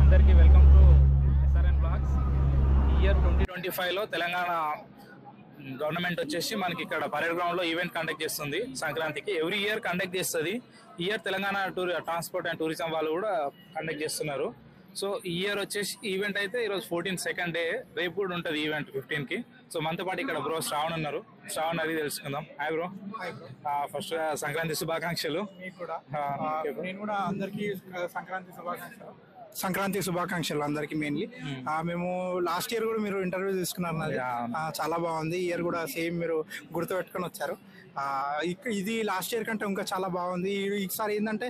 అందరికీ welcome to SRN blogs. Year 2025లో Telangana government వచ్చేసి మనకి ఇక్కడ పరేడ్ గ్రౌండ్ లో ఈవెంట్ కండక్ట్ చేస్తుంది. సంక్రాంతికి ఎవ్రీ ఇయర్ కండక్ట్ చేస్తుంది. Year Telangana transport and tourism వాళ్ళు కూడా కండక్ట్ చేస్తున్నారు. సో ఈ ఇయర్ వచ్చేసి ఈవెంట్ అయితే ఈరోజు 14 సెకండ్ డే, రేపు కూడా ఉంటుంది ఈవెంట్ 15 కి. సో మనతో పాటు ఇక్కడ బ్రో శ్రావణ్ ఉన్నారు. శ్రావణ్ అది తెలుసుకుందాం. Hi bro. ఫస్ట్ సంక్రాంతి శుభాకాంక్షలు. నేను కూడా అందరికి సంక్రాంతి శుభాకాంక్షలు అందరికి. మెయిన్లీ మేము లాస్ట్ ఇయర్ కూడా మీరు ఇంటర్వ్యూ తీసుకున్నారు, చాలా బాగుంది. ఇయర్ కూడా సేమ్ మీరు గుర్తుపెట్టుకొని వచ్చారు. ఇది లాస్ట్ ఇయర్ కంటే ఇంకా చాలా బాగుంది. ఈసారి ఏంటంటే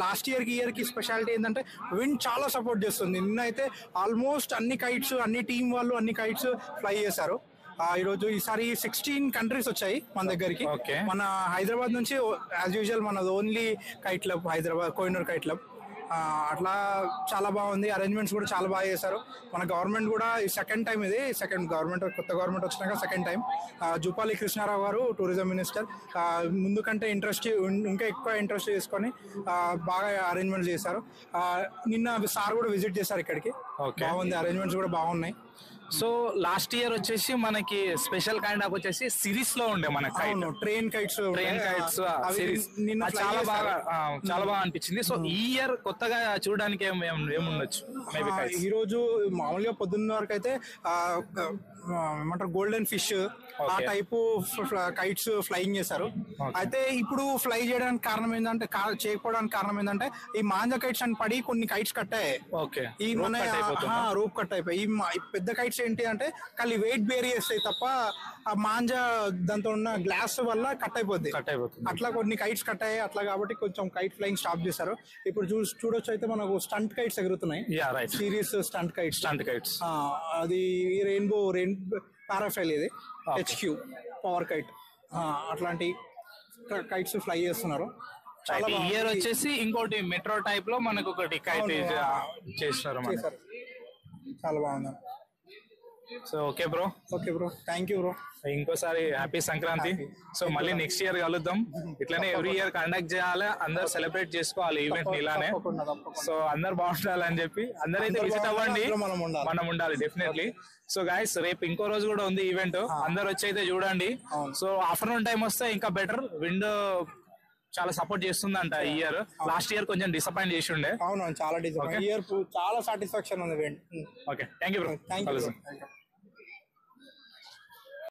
లాస్ట్ ఇయర్ కి స్పెషాలిటీ ఏంటంటే విండ్ చాలా సపోర్ట్ చేస్తుంది. నిన్న అయితే ఆల్మోస్ట్ అన్ని కైట్స్, అన్ని టీం వాళ్ళు అన్ని కైట్స్ ఫ్లై చేశారు. ఈరోజు ఈసారి 16 కంట్రీస్ వచ్చాయి మన దగ్గరికి. మన హైదరాబాద్ నుంచి యాజ్ యూజువల్ మనది only kite club, Hyderabad Kohinoor kite club. అట్లా చాలా బాగుంది. అరేంజ్మెంట్స్ కూడా చాలా బాగా చేశారు. మన గవర్నమెంట్ కూడా ఈ సెకండ్ టైం, ఇది కొత్త గవర్నమెంట్ వచ్చినాక సెకండ్ టైం. జూపాలి కృష్ణారావు గారు టూరిజం మినిస్టర్ ముందు కంటే ఇంకా ఎక్కువ ఇంట్రెస్ట్ తీసుకొని బాగా అరేంజ్మెంట్స్ చేశారు. నిన్న సార్ కూడా విజిట్ చేశారు ఇక్కడికి. బాగుంది, అరేంజ్మెంట్స్ కూడా బాగున్నాయి. సో లాస్ట్ ఇయర్ వచ్చేసి మనకి స్పెషల్ కైండ్ ఆఫ్ వచ్చేసి సిరీస్ లో ఉండే మనకి ట్రైన్ కైట్స్ చాలా బాగా అనిపించింది. సో ఈ ఇయర్ కొత్తగా చూడడానికి ఏముండొచ్చు? ఈ రోజు మామూలుగా పొద్దున్న వరకు అయితే ఏమంటారు గోల్డెన్ ఫిష్ ఆ టైపు కైట్స్ ఫ్లైయింగ్ చేశారు. అయితే ఇప్పుడు ఫ్లై చేయడానికి కారణం ఏంటంటే, చేయకపోవడానికి కారణం ఏంటంటే ఈ మాంజా కైట్స్ అని పడి కొన్ని కైట్స్ కట్ అయ్యాయి. ఈ మన రూప్ కట్ అయిపోయి. ఈ పెద్ద కైట్స్ ఏంటి అంటే ఖాళీ వెయిట్ బేర్ చేస్తాయి తప్ప ఆ మాంజా దాంతో ఉన్న గ్లాస్ వల్ల కట్ అయిపోద్ది. అట్లా కొన్ని కైట్స్ కట్ అయ్యాయి. అట్లా కాబట్టి కొంచెం కైట్ ఫ్లైయింగ్ స్టాప్ చేశారు. ఇప్పుడు చూడొచ్చు అయితే మనకు స్టంట్ కైట్స్ ఎగురుతున్నాయి. Series stunt kites. అది రెయిన్బో పారాఫైల్, ఇది HQ పవర్ కైట్. అట్లాంటి కైట్స్ ఫ్లై చేస్తున్నారు. చాలా ఇయర్ వచ్చేసి ఇంకోటి మెట్రో టైప్ లో మనకు ఒకటి కైట్ చేస్తున్నారు. చాలా బాగుంది. So okay bro. Thank you bro. ఇంకోసారి హ్యాపీ సంక్రాంతి. సో మళ్ళీ నెక్స్ట్ ఇయర్ కలుద్దాం. ఇట్లానే ఎవ్రీ ఇయర్ కండక్ట్ చేయాలి, అందరు సెలబ్రేట్ చేసుకోవాలి ఈవెంట్ ఇలానే. సో అందరు బాగుండాలని చెప్పి అందరైతే విజిట్ అవ్వండి, మనం ఉండాలి డెఫినెట్లీ. సో గైస్ రేపు ఇంకో రోజు కూడా ఉంది ఈవెంట్, అందరు వచ్చి అయితే చూడండి. సో ఆఫ్టర్నూన్ టైం వస్తే ఇంకా బెటర్. విండ్ చాలా సపోర్ట్ చేస్తుందంట ఈ ఇయర్. లాస్ట్ ఇయర్ కొంచెం డిసప్పాయింట్ చేసి ఉండే. అవును, చాలా డిసప్పాయింట్. చాలా సాటిస్ఫాక్షన్ ఉంది. Okay, thank you bro. Thank you.